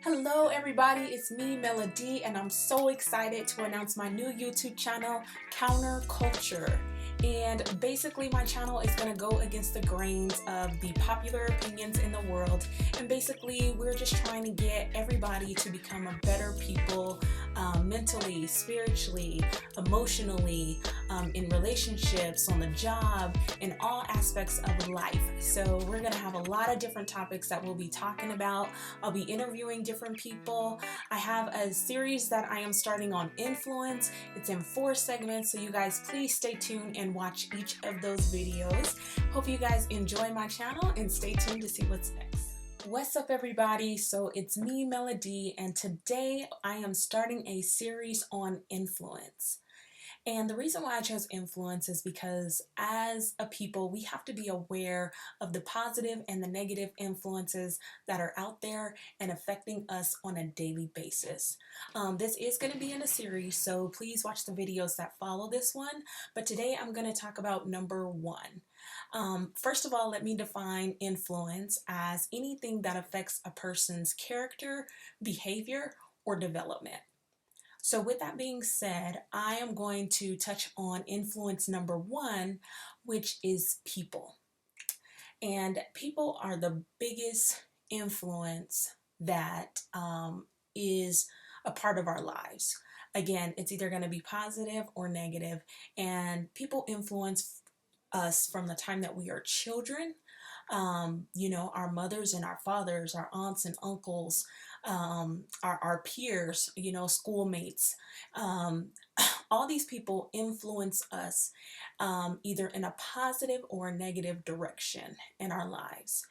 Hello everybody, it's me Melody and I'm so excited to announce my new YouTube channel, Counterculture. And basically my channel is going to go against the grains of the popular opinions in the world, and basically we're just trying to get everybody to become a better people, mentally, spiritually, emotionally, in relationships, on the job, in all aspects of life. So we're going to have a lot of different topics that we'll be talking about. I'll be interviewing different people. I have a series that I am starting on influence. It's in 4 segments, so you guys please stay tuned and watch each of those videos. Hope you guys enjoy my channel and stay tuned to see what's next. What's up everybody? So it's me Melody, and today I am starting a series on influence. And the reason why I chose influence is because as a people, we have to be aware of the positive and the negative influences that are out there and affecting us on a daily basis. This is going to be in a series, so please watch the videos that follow this one. But today I'm going to talk about number 1. First of all, let me define influence as anything that affects a person's character, behavior, or development. So with that being said, I am going to touch on influence number 1, which is people. And people are the biggest influence that is a part of our lives. Again, it's either going to be positive or negative, and people influence us from the time that we are children. Our mothers and our fathers, our aunts and uncles, our peers, schoolmates, all these people influence us either in a positive or a negative direction in our lives.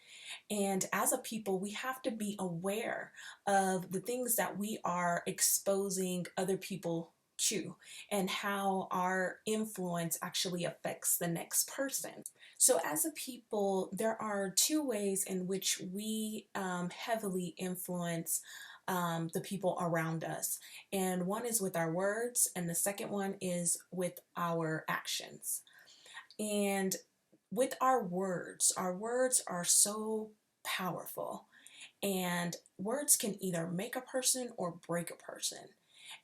And as a people, we have to be aware of the things that we are exposing other people to and how our influence actually affects the next person. So as a people, there are 2 ways in which we heavily influence the people around us. And one is with our words, and the second one is with our actions. And with our words are so powerful. And words can either make a person or break a person.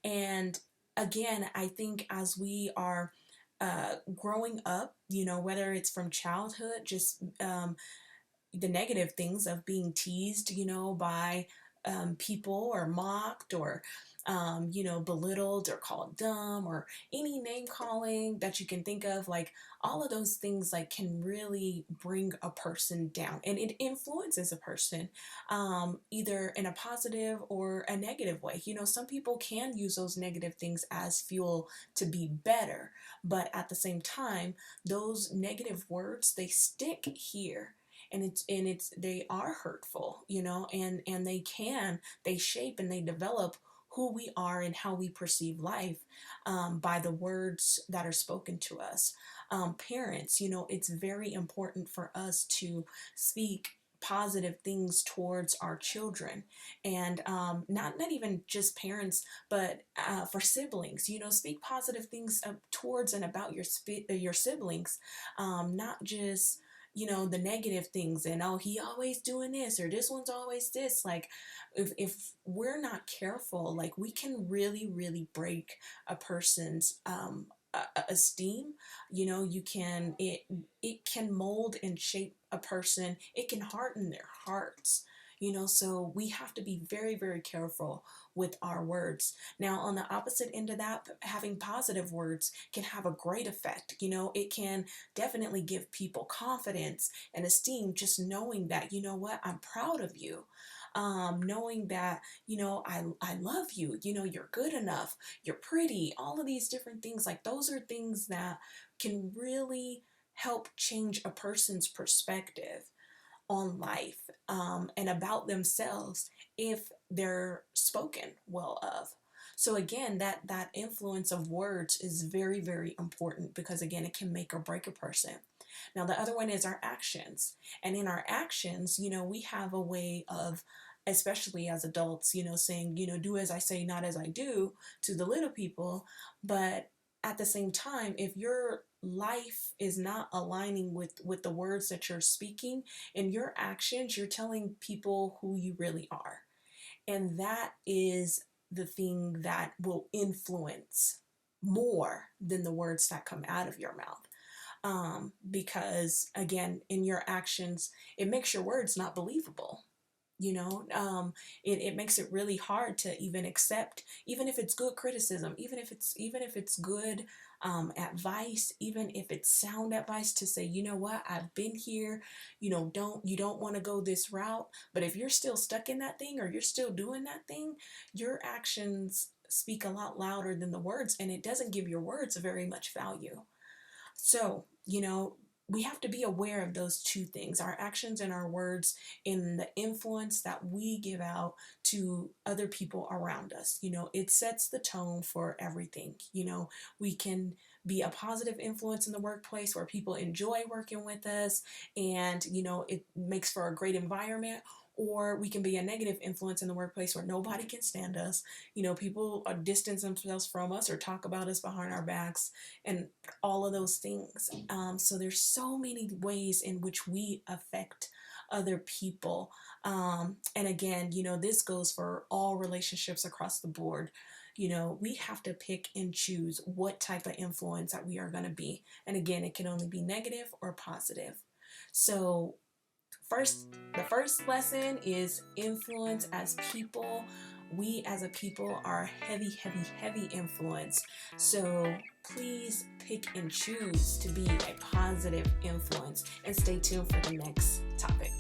And again, I think as we are growing up, whether it's from childhood, just the negative things of being teased, by people, or mocked, or belittled, or called dumb, or any name calling that you can think of, like all of those things like can really bring a person down, and it influences a person either in a positive or a negative way. Some people can use those negative things as fuel to be better, but at the same time, those negative words, they stick here. And they are hurtful, and they shape and they develop who we are and how we perceive life by the words that are spoken to us. Parents, it's very important for us to speak positive things towards our children, and not even just parents, but for siblings, speak positive things towards and about your siblings, not just the negative things, and oh, he always doing this, or this one's always this. Like if we're not careful, like we can really break a person's esteem. It can mold and shape a person. It can harden their hearts. So we have to be very careful with our words. Now, on the opposite end of that, having positive words can have a great effect. It can definitely give people confidence and esteem, just knowing that, what, I'm proud of you. Knowing that, I love you, you're good enough, you're pretty, all of these different things. Like those are things that can really help change a person's perspective on life, and about themselves if they're spoken well of. So again, that influence of words is very important, because again, it can make or break a person. Now the other one is our actions. And in our actions, we have a way of, especially as adults, saying, do as I say, not as I do, to the little people. But at the same time, if your life is not aligning with the words that you're speaking, in your actions, you're telling people who you really are. And that is the thing that will influence more than the words that come out of your mouth. Because again, in your actions, it makes your words not believable. You know, it makes it really hard to even accept, even if it's good criticism, even if it's good advice, even if it's sound advice, to say, you know what, I've been here, you don't want to go this route. But if you're still stuck in that thing, or you're still doing that thing, your actions speak a lot louder than the words, and it doesn't give your words very much value. So, we have to be aware of those two things, our actions and our words, and the influence that we give out to other people around us. It sets the tone for everything. We can be a positive influence in the workplace where people enjoy working with us, and, it makes for a great environment. Or we can be a negative influence in the workplace where nobody can stand us. People distance themselves from us or talk about us behind our backs, and all of those things. So there's so many ways in which we affect other people. And again, this goes for all relationships across the board. We have to pick and choose what type of influence that we are going to be. And again, it can only be negative or positive. So the first lesson is influence as people. We as a people are heavy, heavy, heavy influence. So please pick and choose to be a positive influence, and stay tuned for the next topic.